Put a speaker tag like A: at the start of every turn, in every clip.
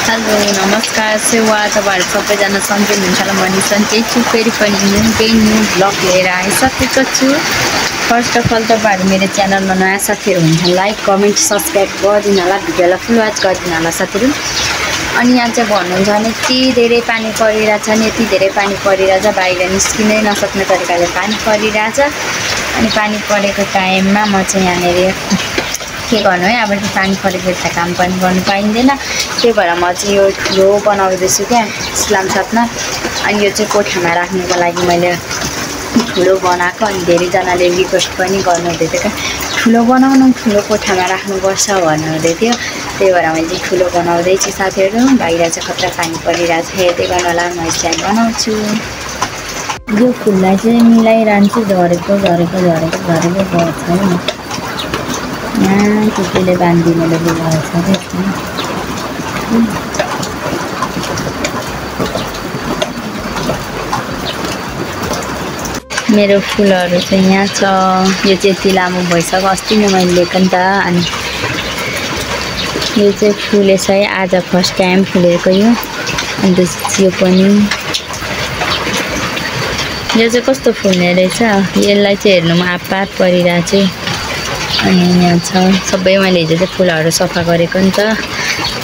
A: Hello नमस्कार सेवा तपाईहरु सबैजना सन्चै हुनुहुन्छ होला म सन्चै छु फेरि पनि केही न्यू ब्लग लिएर आइसकेको छु। फर्स्ट अफ अल तपाईहरु मेरो च्यानलमा नयाँ साथीहरु हुनुहुन्छ लाइक कमेन्ट सब्स्क्राइब गरिदिनु होला भिडियोलाई फुल वाच गरिदिनु होला साथीहरु। अनि यहाँ चाहिँ भन्नुहुन्छ भने यति धेरै पानी परिरहेछ नि यति धेरै पानी परिरहेछ बाहिर निस्किनै नसक्ने तरिकाले पानी परिरहेछ। अनि पानी परेको टाइममा म चाहिँ यहाँनेर के गर्नु है अब पानी परेको त काम पनि गर्नु पाइँदैन त्यही भएर म चाहिँ यो ठुलो बनाउँदैछु क्या इस्लाम साथमा। अनि यो चाहिँ कोठामा राख्नुको लागि मैले ठुलो बनाएको अनि धेरैजनाले रिक्वेस्ट पनि गर्नुहुँदै थियो क्या ठुलो बनाउनु ठुलो कोठामा राख्नुपर्छ भन्नुहुँदै थियो। त्यही भएर मैले चाहिँ ठुलो बनाउँदैछु साथीहरू। बाहिर चाहिँ खतरा पानी परिरहेको छ हेर्दै गर्नु होला म चाहिँ बनाउँछु। यो फुललाई चाहिँ मिलाइरहन्छु झरेको झरेको झरेको झरेको गर्छ है यहाँ कुकुरले बाँधिदिनुले बिगार्छ क्या। मेरो फुलहरू चाहिँ यहाँ छ यो चाहिँ यति लामो भइसक्यो अस्ति नै मैले लिएको नि त। अनि यो चाहिँ फुलेछ है आज फर्स्ट टाइम फुलेको यो। अन्त यो पनि यो चाहिँ कस्तो फुल्ने रहेछ यसलाई चाहिँ हेर्नुमा आपात परिरहेको चाहिँ। अनि यहाँ छ सबै मैले हिजो चाहिँ फुलहरू सफा गरेको नि त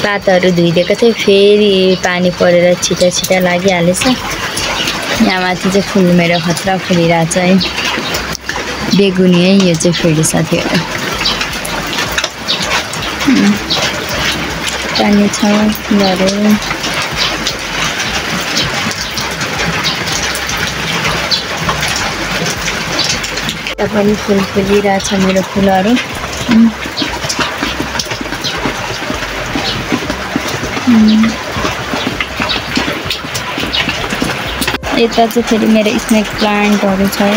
A: पातहरू धोइदिएको थिएँ फेरि पानी परेर छिटा छिटा लागिहालेछ। यहाँ माथि चाहिँ फुल मेरो खतरा फुलिरहेछ है बेगुनी है यो चाहिँ फेरि साथीहरू। पानी छ फुलहरू पनि फुल फुलिरहेछ मेरो फुलहरू। यता चाहिँ फेरि मेरो स्नेक प्लान्टहरू छ है।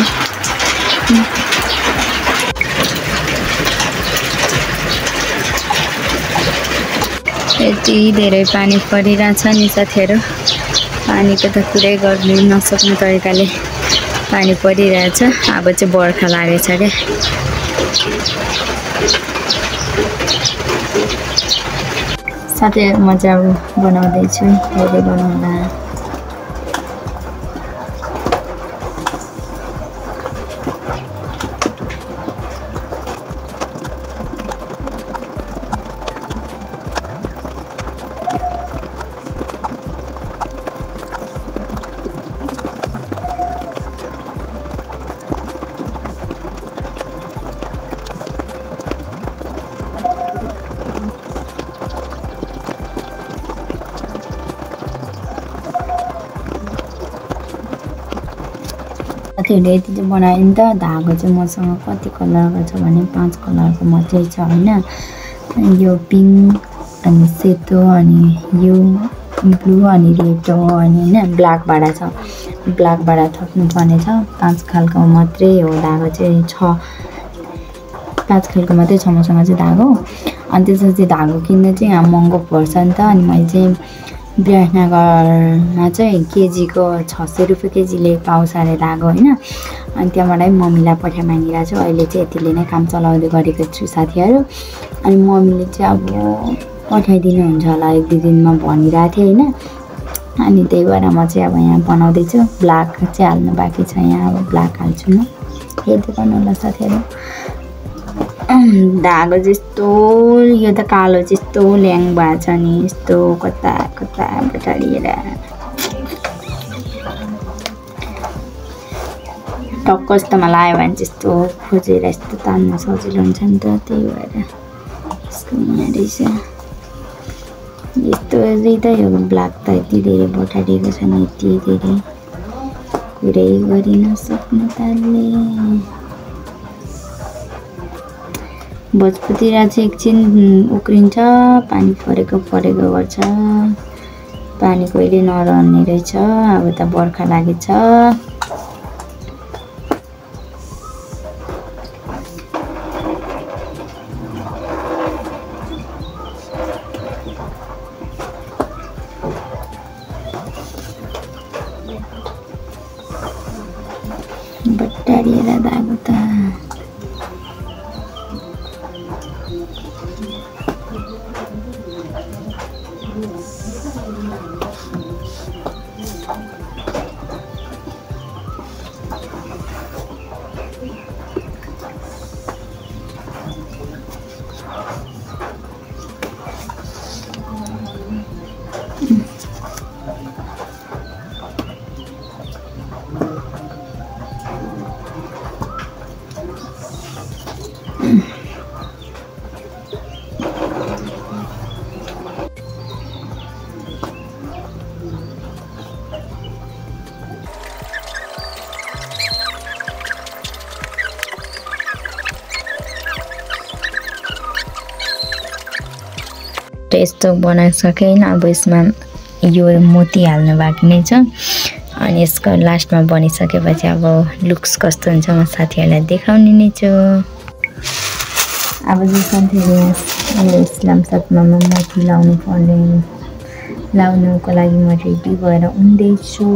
A: यति धेरै पानी परिरहेछ नि साथीहरू पानीको त कुरै गर्नु नसक्ने तरिकाले पानी परिरहेछ। अब चाहिँ बर्खा लागेछ क्या साथीहरू म चाहिँ अब बनाउँदैछु हेर्दै बनाउँदा। साथीहरूले यति चाहिँ बनायो नि त धागो चाहिँ मसँग कति कलरको छ भने 5 कलरको मात्रै छ होइन। यो पिङ्क अनि सेतो अनि यो ब्लू अनि रेड हो अनि होइन ब्ल्याकबाट छ ब्ल्याकबाट थप्नुपर्ने छ 5 खालको मात्रै हो धागो चाहिँ 5 खालको मात्रै छ मसँग चाहिँ धागो। अनि त्यसपछि धागो किन्नु चाहिँ यहाँ महँगो पर्छ नि त। अनि मैले चाहिँ विराटनगरमा चाहिँ केजीको 600 रुपियाँ केजीले पाउँछ अरे धागो होइन। अनि त्यहाँबाटै मम्मीलाई पठाइ मागिरहेको छु अहिले चाहिँ यतिले नै काम चलाउँदै गरेको छु साथीहरू। अनि मम्मीले चाहिँ अब पठाइदिनुहुन्छ होला 1-2 दिनमा भनिरहेको थियो होइन। अनि त्यही भएर म चाहिँ अब यहाँ बनाउँदैछु ब्ल्याक चाहिँ हाल्नु बाँकी छ यहाँ अब ब्ल्याक हाल्छु म हेर्दै गर्नु होला साथीहरू। धागो जस्तो यो त कालो जस्तो ल्याङ भएको छ नि यस्तो कता कता बटारिएर टक्क जस्तोमा लायो भने त्यस्तो खोजेर यस्तो तान्न सजिलो हुन्छ नि त। त्यही भएर यसको यहाँ रहेछ यस्तो त यो ब्ल्याक त यति धेरै बटारिएको छ नि यति धेरै कुरै गरिन सक्नु तालले। भोजपुतिर चाहिँ एकछिन उक्रिन्छ पानी परेको गर्छ पानी कहिले नरहने रहेछ। अब त बर्खा लागेछ बट्टारिएर धागो त यस्तो बनाइसकेन। अब यसमा यो मोती हाल्नु बाँकी नै छ अनि यसको लास्टमा बनिसकेपछि अब लुक्स कस्तो हुन्छ म साथीहरूलाई देखाउने नै छु। अब जो साथीहरू इस्लाम सपमा मोती लाउनुको लागि म रेडी भएर उन्दैछु।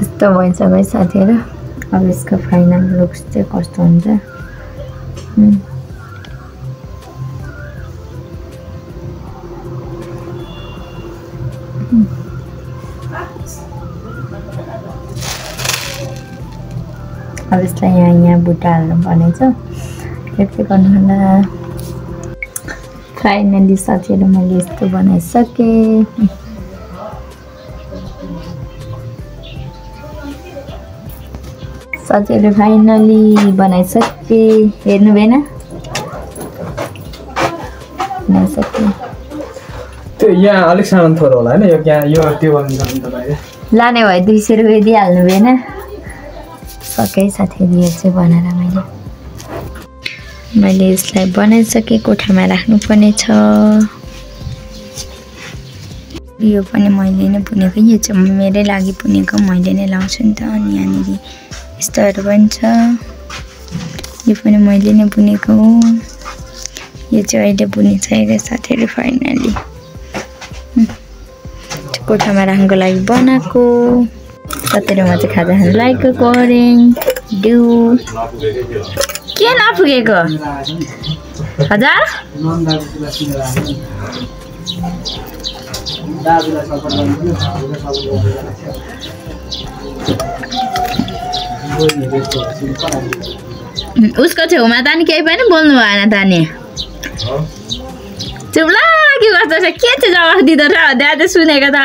A: यस्तो भइसक्यो साथीहरू। अब यसको फाइनल लुक्स चाहिँ कस्तो हुन्छ अब यसलाई यहाँ बुट्टा हाल्नु पर्ने छ। यति गर्नुहोला। फाइनली साथीहरू मैले यस्तो बनाइसकेँ। साथीहरू फाइनली बनाइसकेँ। हेर्नु भएन बनाइसकेँ।
B: त्यो यहाँ अलिक सामान थोरै होला हैन। यो त्यो गर्नु सक्नु तपाईले।
A: लाने भए 200 रुपैयाँ दिइहाल्नु भएन। सके साथीहरू यो चाहिँ बनाएर मैले यसलाई बनाइसकेँ। कोठामा राख्नुपर्ने छ। यो पनि मैले नै बुनेको। यो चाहिँ मेरै लागि बुनेको। मैले नै लाउँछु नि त। अनि यहाँनिर यस्तोहरू पनि छ। यो पनि मैले नै बुनेको हो। यो चाहिँ अहिले बुनिसकेको साथीहरू फाइनली कोठामा राख्नुको लागि बनाएको। साथीहरूमा चाहिँ खाजा खानु लागेको कोरिङ डु के नपुगेको खाजा उसको छेउमा त नि केही पनि बोल्नु भएन त नि। चुप लाग्यो कस्तो छ। के चाहिँ जवाफ दिँदो रहेछ दाजु सुनेको त।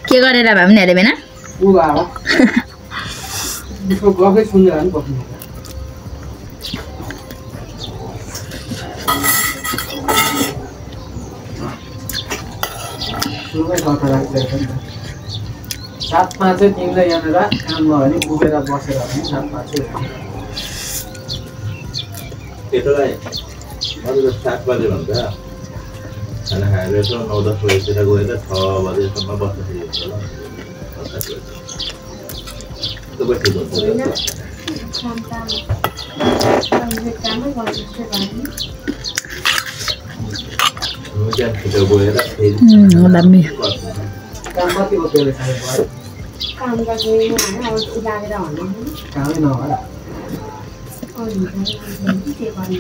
A: के गरेर भए पनि हेरे बेना
B: साथमा चाहिँ तिमीलाई यहाँनिर काम भयो भने पुगेर बसेर पनि साथमा चाहिँ
C: त्यसलाई मतलब 7 बजे भन्छ खाना खाएर यसो 9-10 बजेतिर गएर 6 बजेसम्म बस्न सकिन्छ होला। पो ठिक हुन्छ छिटो गएर फेरि
B: काम कति हो त्यसले खाने भयो
D: काम गर्ने हैन अब उदालेर भन्नु
B: कामै नभएर
D: के गर्ने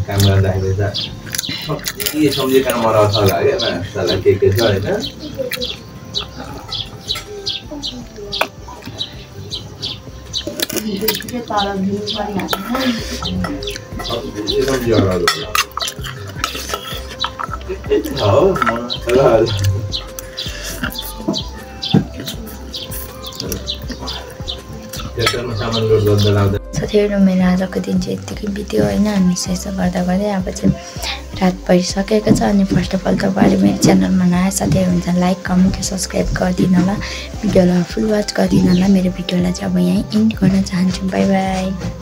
C: काम गर्दाखेरि त के सम्झेका मराउँछ होला क्या मान्छेलाई के छ होइन
D: तलब दिनु
A: साथीहरू मेरो आजको दिन चाहिँ यत्तिकै बित्यो होइन अनि यसो गर्दा गर्दै अब चाहिँ रात परिसकेको छ अनि फर्स्ट अफ अल तपाईँहरू मेरो च्यानलमा नयाँ साथीहरू हुन्छ लाइक कमेन्ट सब्सक्राइब गरिदिनु होला भिडियोलाई फुल वाच गरिदिनु होला मेरो भिडियोलाई चाहिँ अब यहीँ एन्ड गर्न चाहन्छु बाई बाई